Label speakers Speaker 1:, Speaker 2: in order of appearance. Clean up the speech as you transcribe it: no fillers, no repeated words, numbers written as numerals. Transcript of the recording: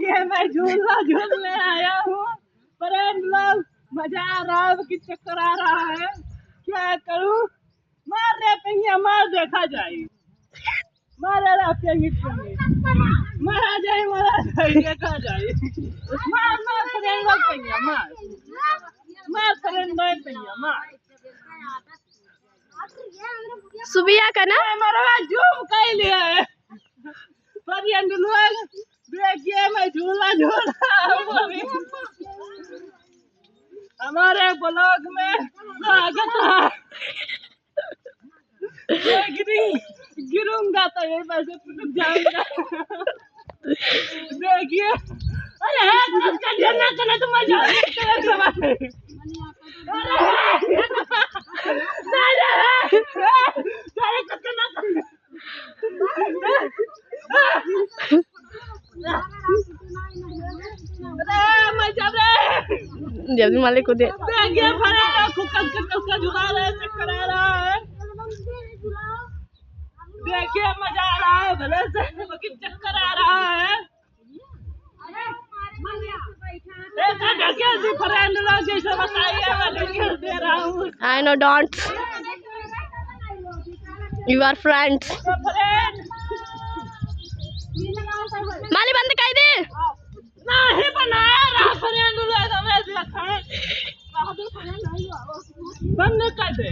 Speaker 1: देखिए मैं झूला झूलने आया हूँ, फ्रेंड लोग मजा आ रहा है कि चक्कर आ रहा है, क्या करूँ? मार रहे पिंगिया, मार देखा जाए, मारे रहा पिंगिया, मारा जाए देखा जाए, मार मार फ्रेंड लोग पिंगिया, मार फ्रेंड लोग पिंगिया, मार
Speaker 2: सुबिया का ना
Speaker 1: मेरा जूम कर लिया है। फ्रेंड लोग देखिए मैं झूला झूल रहा हूँ, हमारे ब्लॉग में स्वागत है। गिरूंगा तो ये वैसे टूट जाऊंगा। देखिए, अरे करना करना तो मजा
Speaker 2: जब मालिक को दे
Speaker 1: देखिए झुला रहे चक्कर आ रहा है, देखिए मजा आ रहा है, भले से चक्कर आ रहा है। फ्रेंड लोग जैसे बताइए मैं दे रहा हूँ।
Speaker 2: I know don't you are friends माली बंद कर दे
Speaker 1: नहीं बनाया रहा फ्रेंड लोग हमें बंद कर दे।